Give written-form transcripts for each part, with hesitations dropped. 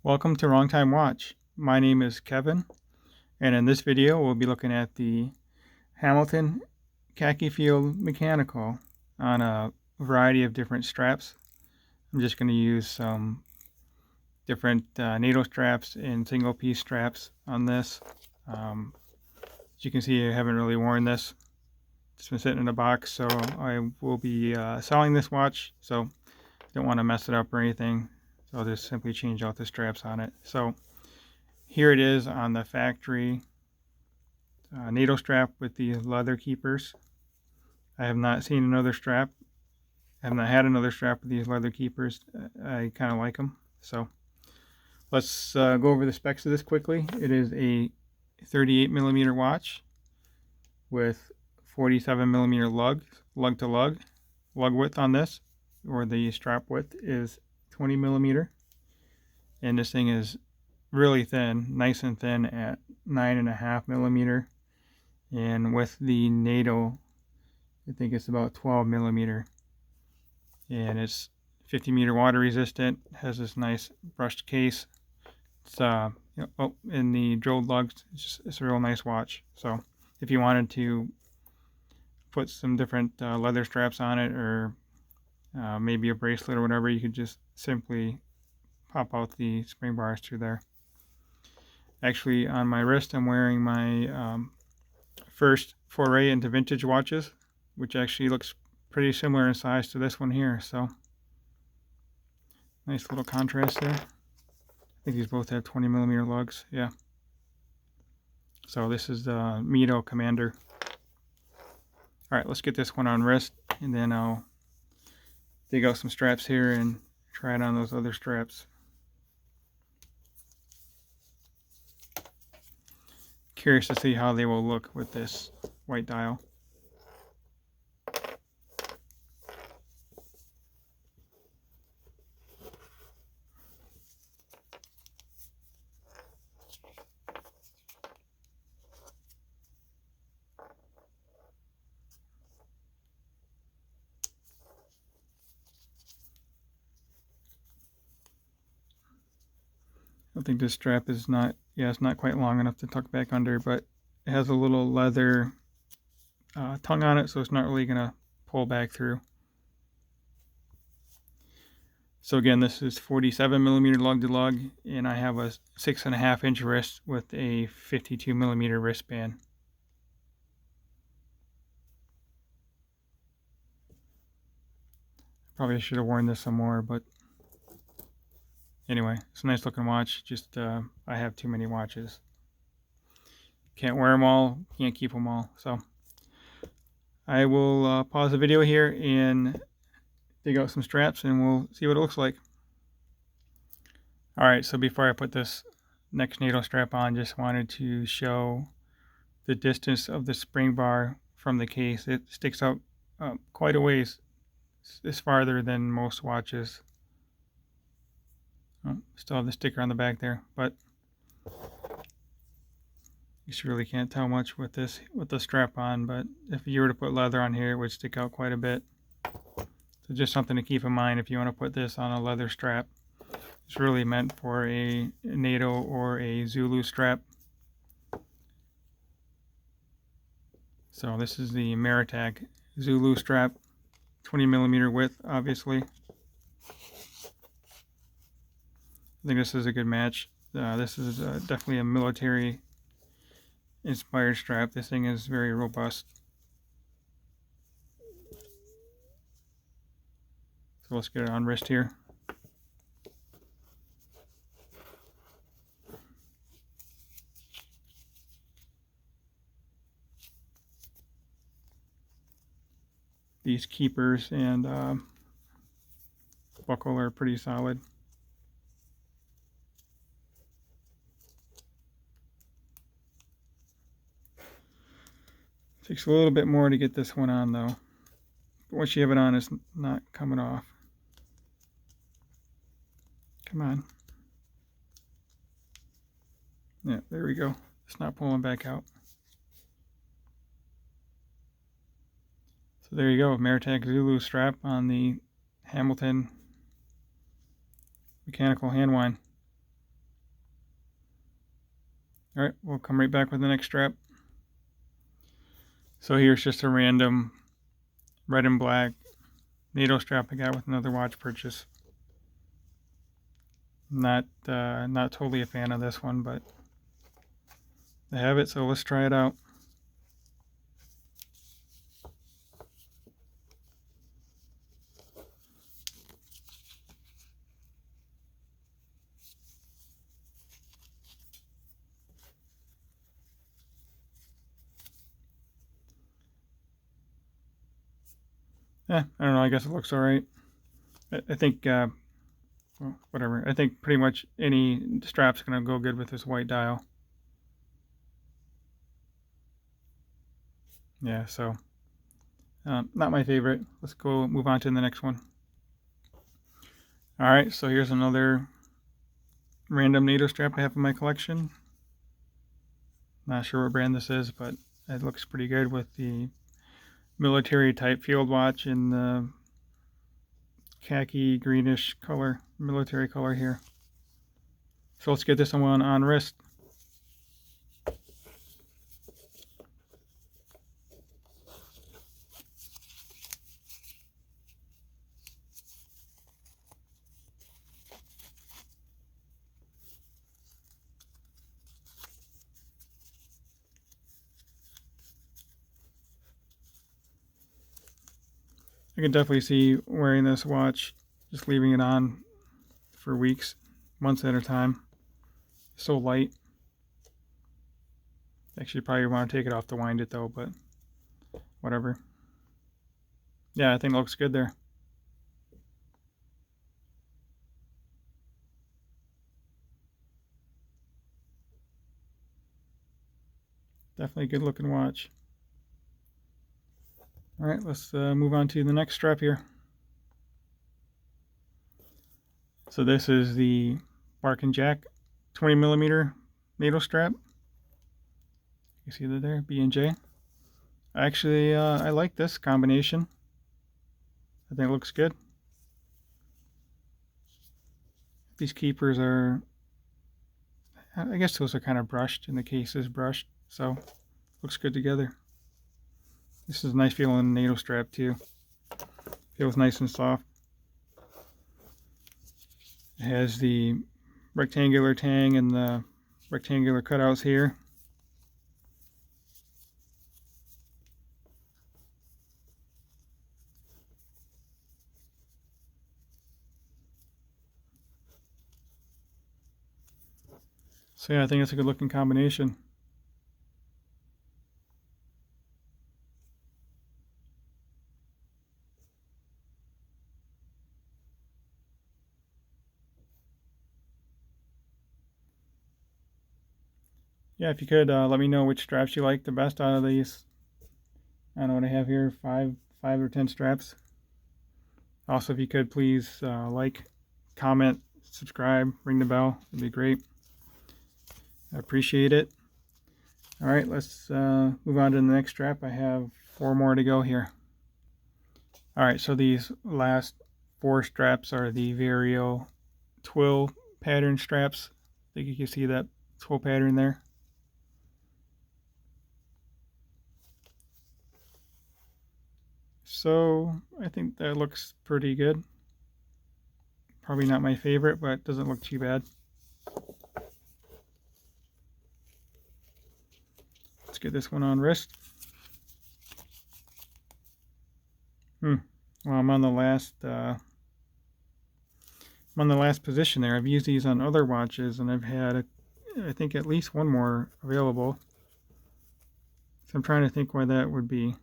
Welcome to Wrong Time Watch. My name is Kevin, and in this video we'll be looking at the Hamilton Khaki Field Mechanical on a variety of different straps. I'm just going to use some different NATO straps and single piece straps on this. As you can see, I haven't really worn this. It's been sitting in a box, so I will be selling this watch, so don't want to mess it up or anything. So I'll just simply change out the straps on it. So here it is on the factory NATO strap with the leather keepers. I have not seen another strap. I have not had another strap with these leather keepers. I kind of like them. So let's go over the specs of this quickly. It is a 38 millimeter watch with 47 millimeter lug to lug. Lug width on this, or the strap width, is 20 millimeter, and this thing is really thin, nice and thin at 9.5 millimeter, and with the NATO I think it's about 12 millimeter, and it's 50 meter water resistant. Has this nice brushed case. It's in the drilled lugs, it's a real nice watch. So if you wanted to put some different leather straps on it, or maybe a bracelet or whatever, you could just simply pop out the spring bars through there. Actually, on my wrist I'm wearing my first foray into vintage watches, which actually looks pretty similar in size to this one here. So nice little contrast there. I think these both have 20 millimeter lugs. Yeah. So this is the NATO Commander. All right, let's get this one on wrist, and then I'll dig out some straps here and try it on those other straps. Curious to see how they will look with this white dial. I think this strap is not, it's not quite long enough to tuck back under, but it has a little leather tongue on it, so it's not really going to pull back through. So again, this is 47 millimeter lug to lug, and I have a 6.5 inch wrist with a 52 millimeter wristband. Probably should have worn this some more, but anyway, it's a nice looking watch. Just I have too many watches. Can't wear them all, can't keep them all. So I will pause the video here and dig out some straps, and we'll see what it looks like. All right, so before I put this next NATO strap on, just wanted to show the distance of the spring bar from the case. It sticks out quite a ways. It's farther than most watches. Oh, still have the sticker on the back there, but you really can't tell much with this, with the strap on. But if you were to put leather on here, it would stick out quite a bit. So just something to keep in mind if you want to put this on a leather strap. It's really meant for a NATO or a Zulu strap. So this is the Maritag Zulu strap, 20 millimeter width, obviously. I think this is a good match. This is definitely a military inspired strap. This thing is very robust. So let's get it on wrist here. These keepers and buckle are pretty solid. Takes a little bit more to get this one on though. But once you have it on, it's not coming off. Come on. Yeah, there we go. It's not pulling back out. So there you go, Maritag Zulu strap on the Hamilton Mechanical hand wind. Alright, we'll come right back with the next strap. So here's just a random red and black NATO strap I got with another watch purchase. Not totally a fan of this one, but I have it, so let's try it out. I don't know, I guess it looks alright. I think, well, whatever. I think pretty much any strap's going to go good with this white dial. Yeah, so not my favorite. Let's go move on to the next one. Alright, so here's another random NATO strap I have in my collection. Not sure what brand this is, but it looks pretty good with the military type field watch in the khaki greenish color, military color here. So let's get this one on wrist. I can definitely see wearing this watch, just leaving it on for weeks, months at a time. It's so light. Actually, probably want to take it off to wind it though, but whatever. Yeah, I think it looks good there. Definitely a good looking watch. Alright, let's move on to the next strap here. So this is the Bark and Jack 20mm NATO strap. You see that there, B&J. Actually, I like this combination. I think it looks good. These keepers are, I guess those are kind of brushed, and the case is brushed, so looks good together. This is a nice feeling NATO strap too. Feels nice and soft. It has the rectangular tang and the rectangular cutouts here. So yeah, I think it's a good looking combination. Yeah, if you could let me know which straps you like the best out of these. I don't know what I have here, five or 10 straps. Also, if you could please like, comment, subscribe, ring the bell, it'd be great. I appreciate it. All right, let's move on to the next strap. I have 4 more to go here. All right, so these last 4 straps are the Vario Twill pattern straps. I think you can see that Twill pattern there. So I think that looks pretty good. Probably not my favorite, but doesn't look too bad. Let's get this one on wrist. Well, I'm on the last position there. I've used these on other watches, and I've had, I think, at least one more available. So I'm trying to think why that would be.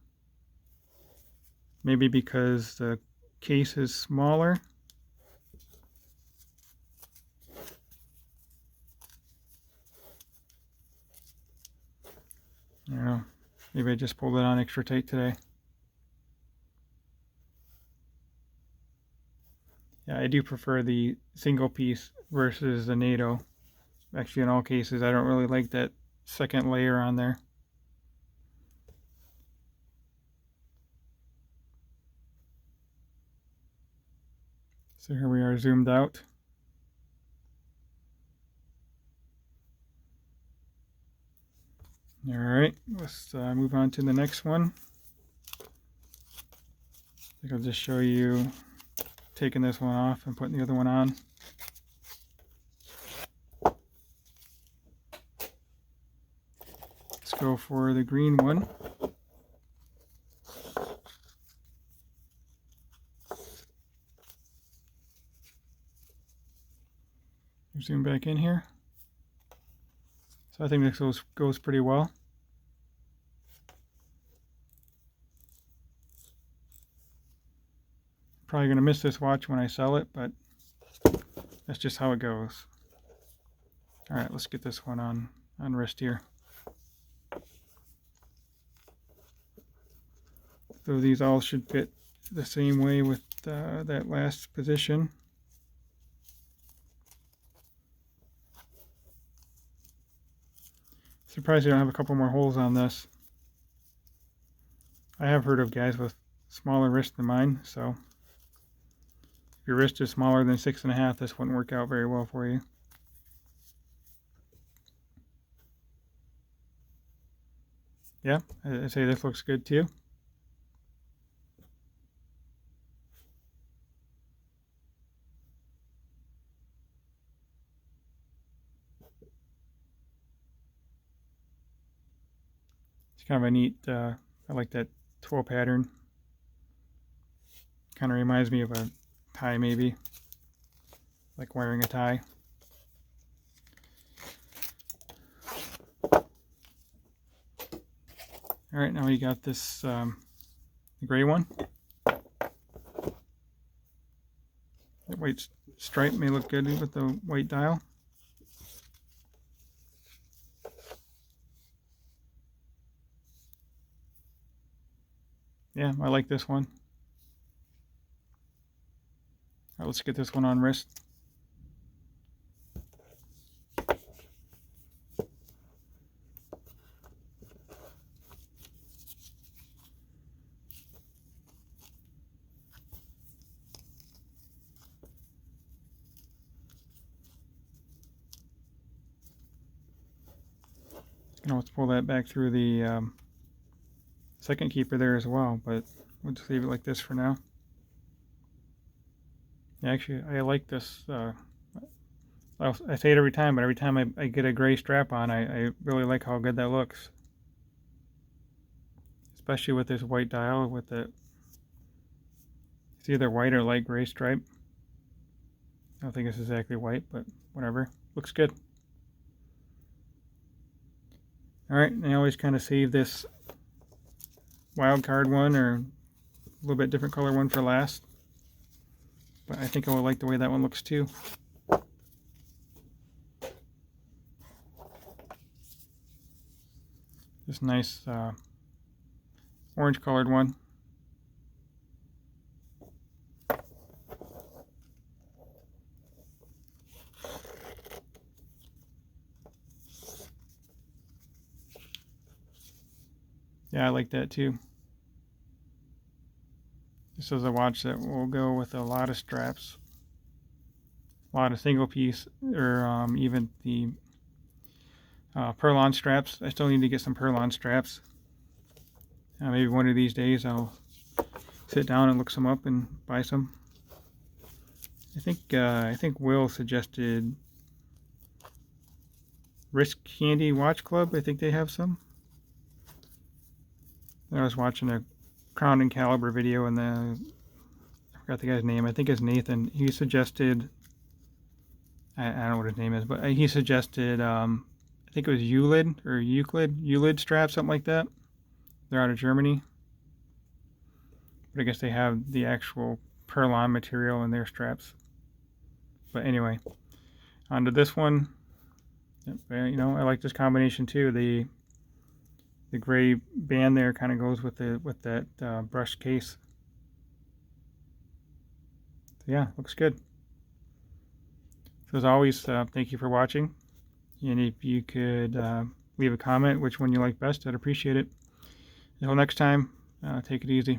Maybe because the case is smaller. I don't know. Maybe I just pulled it on extra tight today. Yeah, I do prefer the single piece versus the NATO. Actually, in all cases, I don't really like that second layer on there. So here we are zoomed out. All right, let's move on to the next one. I think I'll just show you taking this one off and putting the other one on. Let's go for the green one. Zoom back in here. So I think this goes pretty well. Probably going to miss this watch when I sell it, but that's just how it goes. All right, let's get this one on wrist here. So these all should fit the same way with that last position. Surprised I don't have a couple more holes on this. I have heard of guys with smaller wrists than mine, so if your wrist is smaller than 6.5, this wouldn't work out very well for you. Yeah, I'd say this looks good too. It's kind of a neat, I like that twill pattern. Kind of reminds me of a tie maybe, like wearing a tie. All right, now we got this the gray one. That white stripe may look good with the white dial. Yeah, I like this one. All right, let's get this one on wrist. Let's pull that back through the second keeper there as well, but we'll just leave it like this for now. Yeah, actually, I like this. I say it every time, but every time I get a gray strap on, I really like how good that looks. Especially with this white dial with it. It's either white or light gray stripe. I don't think it's exactly white, but whatever. Looks good. Alright, I always kind of save this wild card one or a little bit different color one for last. But I think I will like the way that one looks too. This nice orange colored one. Yeah, I like that too. This is a watch that will go with a lot of straps, a lot of single piece, or even the Perlon straps. I still need to get some Perlon straps. Maybe one of these days I'll sit down and look some up and buy some. I think Will suggested Wrist Candy Watch Club. I think they have some. I was watching a Crown and Caliber video, and I forgot the guy's name. I think it's Nathan. He suggested, I don't know what his name is, but he suggested, I think it was Euclid strap, something like that. They're out of Germany. But I guess they have the actual Perlon material in their straps. But anyway, onto this one. You know, I like this combination too. The gray band there kind of goes with that brushed case. So yeah, looks good. So as always, thank you for watching. And if you could leave a comment which one you like best, I'd appreciate it. Until next time, take it easy.